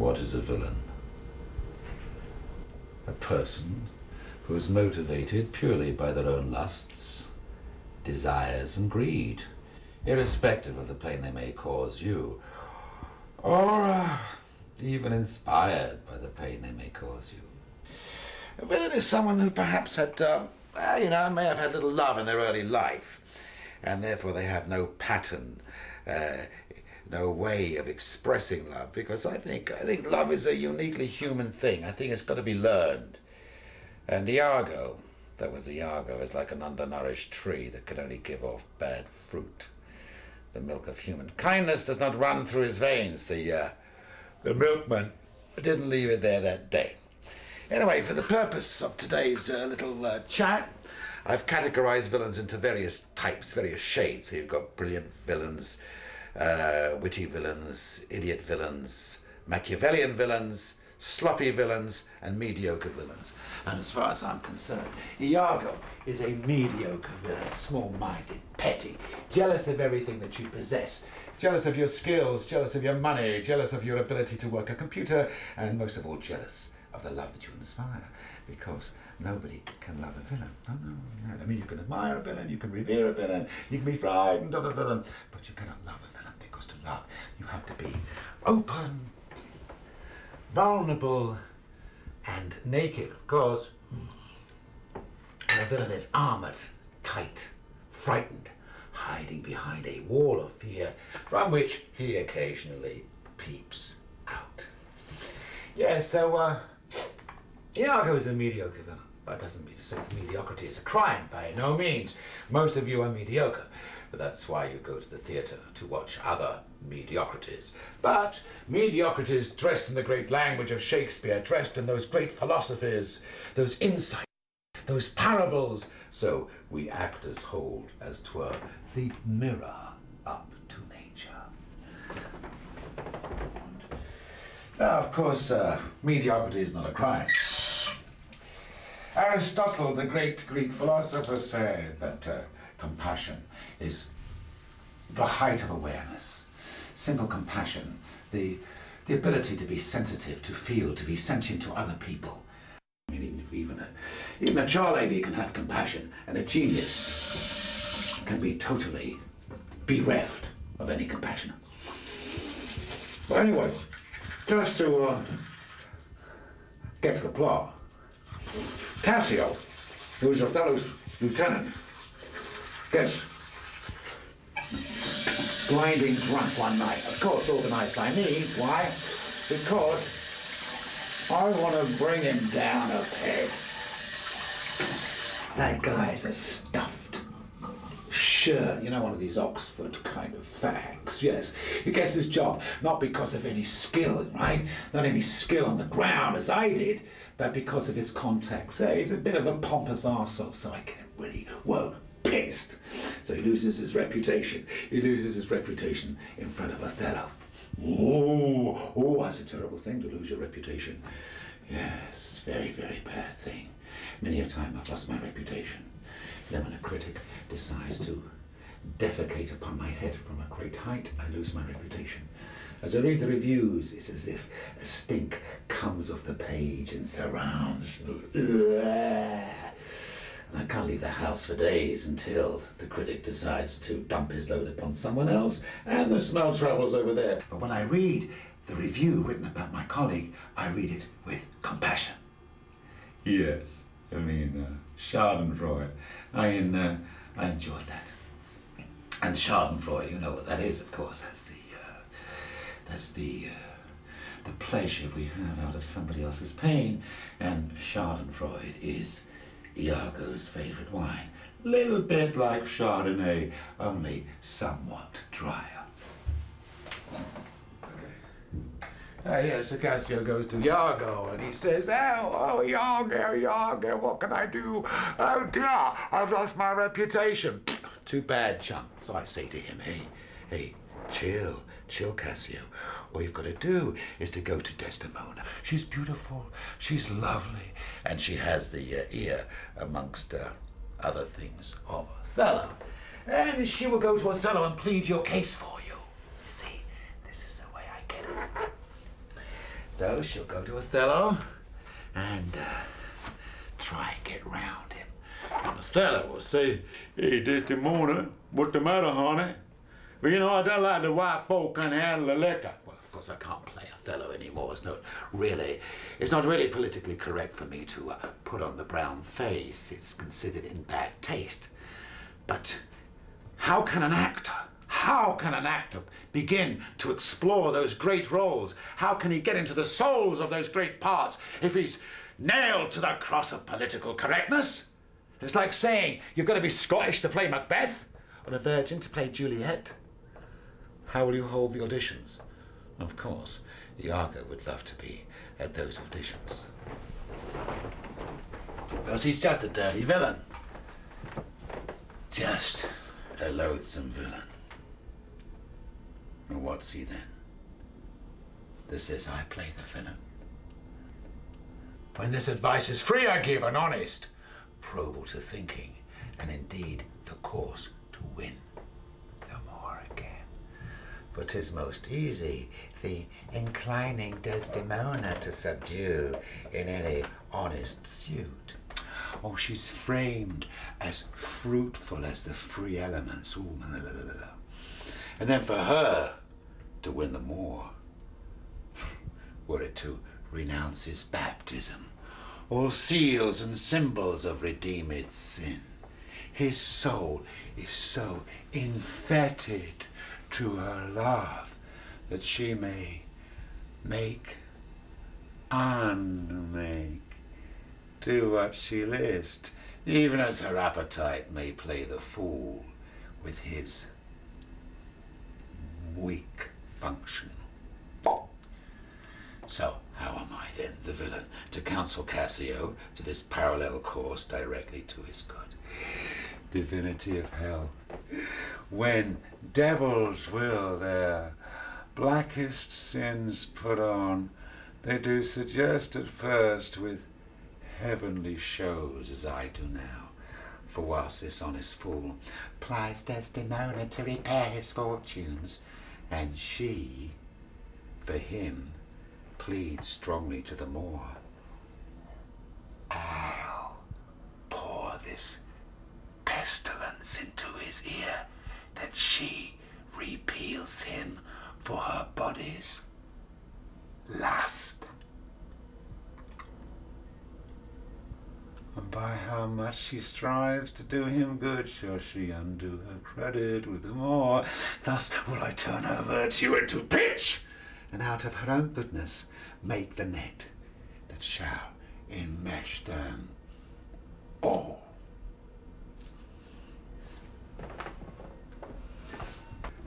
What is a villain? A person who is motivated purely by their own lusts, desires, and greed, irrespective of the pain they may cause you, or even inspired by the pain they may cause you. A villain is someone who perhaps had, may have had little love in their early life, and therefore they have no pattern, no way of expressing love, because I think love is a uniquely human thing. I think it's got to be learned. And Iago, that was Iago, is like an undernourished tree that can only give off bad fruit. The milk of human kindness does not run through his veins. The milkman didn't leave it there that day. Anyway, for the purpose of today's little chat, I've categorized villains into various types, various shades. So you've got brilliant villains, witty villains, idiot villains, Machiavellian villains, sloppy villains, and mediocre villains. And as far as I'm concerned, Iago is a mediocre villain, small-minded, petty, jealous of everything that you possess, jealous of your skills, jealous of your money, jealous of your ability to work a computer, and most of all, jealous of the love that you inspire, because nobody can love a villain. No. I mean, you can admire a villain, you can revere a villain, you can be frightened of a villain, but you cannot love a villain, because to love, you have to be open, vulnerable, and naked, of course. And a villain is armored, tight, frightened, hiding behind a wall of fear from which he occasionally peeps out. Yeah, so Iago is a mediocre villain. That doesn't mean to say that mediocrity is a crime, by no means. Most of you are mediocre. But that's why you go to the theatre, to watch other mediocrities. But mediocrities dressed in the great language of Shakespeare, dressed in those great philosophies, those insights, those parables. So we actors hold, as 'twere, the mirror up to nature. Now, of course, mediocrity is not a crime. Aristotle, the great Greek philosopher, said that compassion is the height of awareness. Simple compassion, the ability to be sensitive, to feel, to be sentient to other people. I mean, even a char lady can have compassion, and a genius can be totally bereft of any compassion. But anyway, just to get to the plot, Cassio, who was Othello's lieutenant, gets blinding drunk one night. Of course, organised by me. Why? Because I want to bring him down a peg. That guy's a stuffed shirt. You know, one of these Oxford kind of fags. Yes, he gets his job not because of any skill, right? Not any skill on the ground, as I did, but because of his contacts. He's a bit of a pompous arsehole, so I get him really, pissed. So he loses his reputation. He loses his reputation in front of Othello. Oh, that's a terrible thing, to lose your reputation. Yes, very, very bad thing. Many a time I've lost my reputation. Then when a critic decides to defecate upon my head from a great height, I lose my reputation. As I read the reviews, it's as if a stink comes off the page and surrounds me. And I can't leave the house for days until the critic decides to dump his load upon someone else, and the smell travels over there. But when I read the review written about my colleague, I read it with compassion. Yes, I mean, Schadenfreude. I enjoyed that. And Schadenfreude, you know what that is, of course. That's the pleasure we have out of somebody else's pain. And Schadenfreude is Iago's favourite wine. Little bit like Chardonnay, only somewhat drier. So Cassio goes to Iago and he says, oh, Iago, what can I do? Oh dear, I've lost my reputation. Too bad, chum. So I say to him, hey, chill, Cassio. All you've got to do is to go to Desdemona. She's beautiful, she's lovely, and she has the ear, amongst other things, of Othello. And she will go to Othello and plead your case for you. See, this is the way I get it. So she'll go to Othello and try and get round him. And Othello will say, "Hey, Desdemona, what the matter, honey? Well, you know, I don't like the white folk can handle the liquor." Well, of course, I can't play Othello anymore. It's not really politically correct for me to put on the brown face. It's considered in bad taste. But how can an actor begin to explore those great roles? How can he get into the souls of those great parts if he's nailed to the cross of political correctness? It's like saying you've got to be Scottish to play Macbeth or a virgin to play Juliet. How will you hold the auditions? Of course, Iago would love to be at those auditions. Because he's just a dirty villain. Just a loathsome villain. And what's he then? This is I play the villain. When this advice is free, I give an honest probal to thinking, and indeed the course to win the more again. For 'tis most easy the inclining Desdemona to subdue in any honest suit. Oh, she's framed as fruitful as the free elements. Ooh, la, la, la, la. And then for her to win the more, were it to renounce his baptism, all seals and symbols of redeemed sin. His soul is so infetted to her love that she may make, do what she list, even as her appetite may play the fool with his weak function. So, how am I then, the villain, to counsel Cassio to this parallel course directly to his good? Divinity of hell, when devils will their blackest sins put on, they do suggest at first with heavenly shows, as I do now. For whilst this honest fool plies Desdemona to repair his fortunes, and she, for him, pleads strongly to the more, I'll pour this pestilence into his ear, that she repeals him for her body's lust. And by how much she strives to do him good, shall she undo her credit with the more. Thus will I turn her virtue into pitch, and out of her own goodness make the net that shall enmesh them all.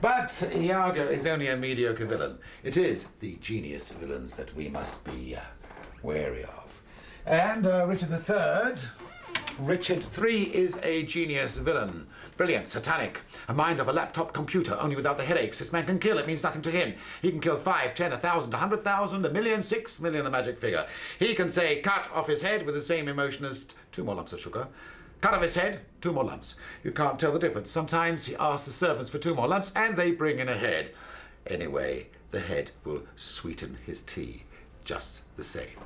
But Iago is only a mediocre villain. It is the genius villains that we must be wary of. And Richard III is a genius villain. Brilliant, satanic, a mind of a laptop computer, only without the headaches. This man can kill, it means nothing to him. He can kill 5, 10, 1,000, 100,000, 1,000,000, 6,000,000, the magic figure. He can say, cut off his head with the same emotion as 2 more lumps of sugar. Cut off his head, 2 more lumps. You can't tell the difference. Sometimes he asks the servants for 2 more lumps and they bring in a head. Anyway, the head will sweeten his tea just the same.